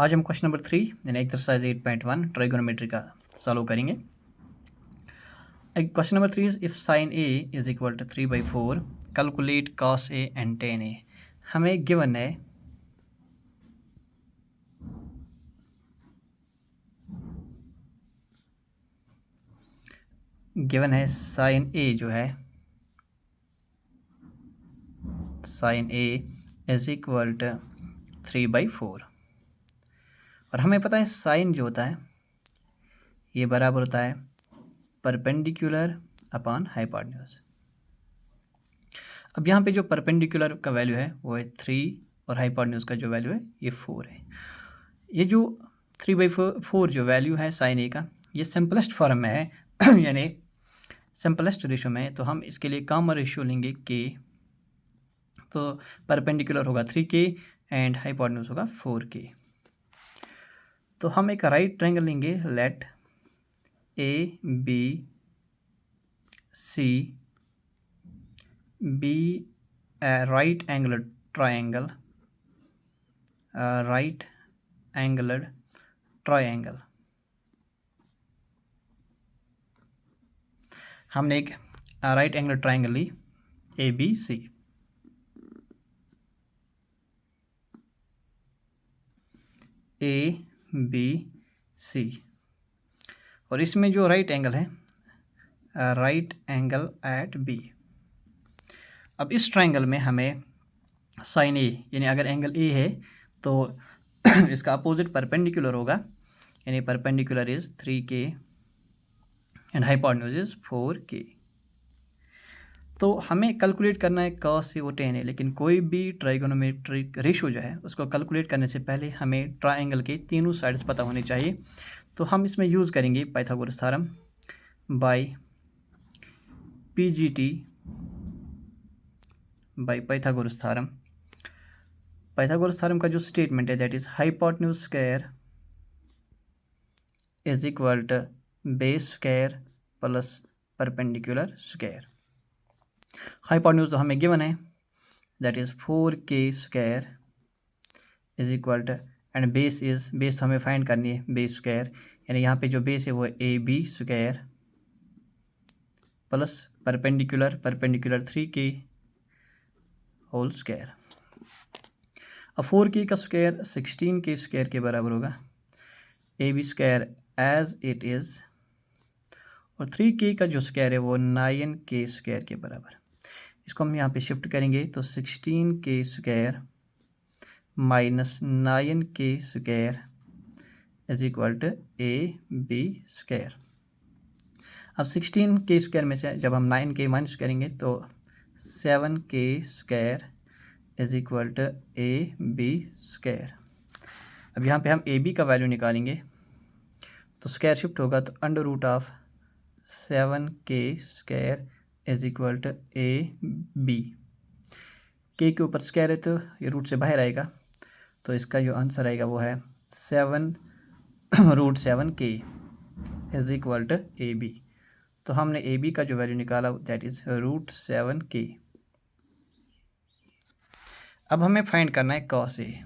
आज हम question number 3 यानी एक्सरसाइज 8.1 ट्राइगोनोमेट्री का सॉल्व करेंगे। Question number 3 is if sine A is equal to 3/4 calculate cos A and tan A. हमें given है साइन ए जो है sine A is equal to 3/4 और हमें पता है साइन जो होता है ये बराबर होता है परपेंडिकुलर अपॉन हाइपोटेन्यूज। अब यहाँ पे जो परपेंडिकुलर का वैल्यू है वो है 3 और हाइपोटेन्यूज का जो वैल्यू है ये 4 है। ये जो 3/4 जो वैल्यू है साइन ए का ये सिंपलेस्ट फॉर्म में है यानी सिंपलेस्ट रेशियो में है, तो हम इसके लिए कॉमन रेशियो लेंगे के, तो परपेंडिकुलर होगा 3k एंड हाइपोटेन्यूज होगा 4k। तो हम एक राइट ट्रायंगल लेंगे, let A B C be right angled triangle. हमने एक राइट एंगल ट्रायंगल ली ए बी सी और इसमें जो राइट एंगल है राइट एंगल एट बी। अब इस ट्रायंगल में हमें साइन ए यानी अगर एंगल ए है तो इसका अपोजिट परपेंडिकुलर होगा, यानी perpendicular is 3k and hypotenuse is 4k। तो हमें कैलकुलेट करना है कॉस ए और टेन ए, लेकिन कोई भी ट्राइगोनोमेट्रिक रेशियो जो है उसको कैलकुलेट करने से पहले हमें ट्रायंगल के तीनों साइड्स पता होने चाहिए। तो हम इसमें यूज़ करेंगे Pythagoras theorem by PGT by Pythagoras theorem. Pythagoras theorem का जो स्टेटमेंट है that is hypotenuse square is equal to base square plus perpendicular square. Hypotenuse तो हमें गिवन है that is 4k square is equal to and base तो हमें find करनी है बेस स्क्वायर, यानी यहाँ पे जो बेस है वो है AB square plus perpendicular 3k whole square. अब 4k का स्क्वायर 16k स्क्वायर के बराबर होगा, AB square as it is, और 3k का जो स्क्वायर है वो 9k स्क्वायर के बराबर। इसको हम यहाँ पे शिफ्ट करेंगे तो 16k square minus 9k square is equal to AB square. अब 16k स्क्वायर में से जब हम 9k माइनस करेंगे तो 7k square is equal to AB square. अब यहाँ पे हम AB का वैल्यू निकालेंगे तो स्क्वायर शिफ्ट होगा तो under root of 7k square is equal to AB। k के ऊपर स्क्वायर है तो ये रूट से बाहर आएगा, तो इसका जो आंसर आएगा वो है 7√7k is equal to AB। तो हमने AB का जो वैल्यू निकाला दैट इज √7k। अब हमें फाइंड करना है कॉस ए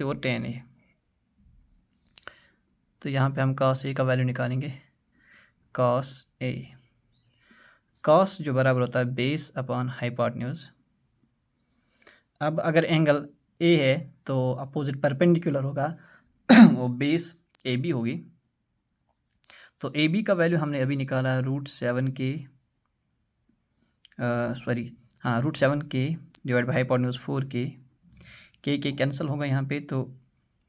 और टेन ए। तो यहाँ पे हम कॉस ए का वैल्यू निकालेंगे, कॉस ए कॉस जो बराबर होता है बेस अपॉन हाइपोटेन्यूज। अब अगर एंगल ए है तो अपोजिट परपेंडिकुलर होगा वो बेस AB होगी। तो AB का वैल्यू हमने अभी निकाला √7k √7k divide by hypotenuse 4k। k cancel होगा यहाँ पे, तो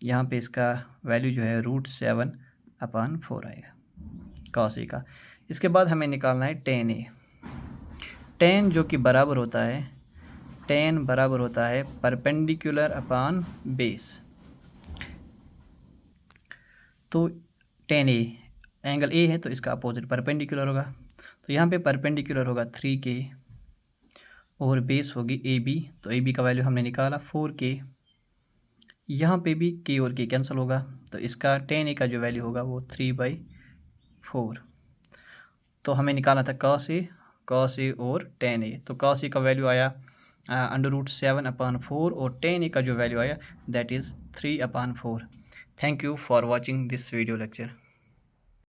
यहाँ पे इसका वैल्यू जो है √7/4 आएगा कॉस ए का। इसके बाद हमें निकालना है टेन ए। टेन जो कि बराबर होता है परपेंडिकुलर अपॉन बेस। तो टेन ए एंगल ए है तो इसका अपोजिट परपेंडिकुलर होगा, तो यहाँ पे परपेंडिकुलर होगा 3k और बेस होगी AB। तो AB का वैल्यू हमने निकाला 4k। यहाँ पे भी k और k कैंसिल होगा, तो इसका टेन ए का जो वैल्यू होगा वो 3/4। तो हमें निकालना था कॉस ए और टेन ए। तो कॉस ए का वैल्यू आया अंडर रूट 7/4 और टेन ए का जो वैल्यू आया that is 3/4। Thank you for watching this video lecture.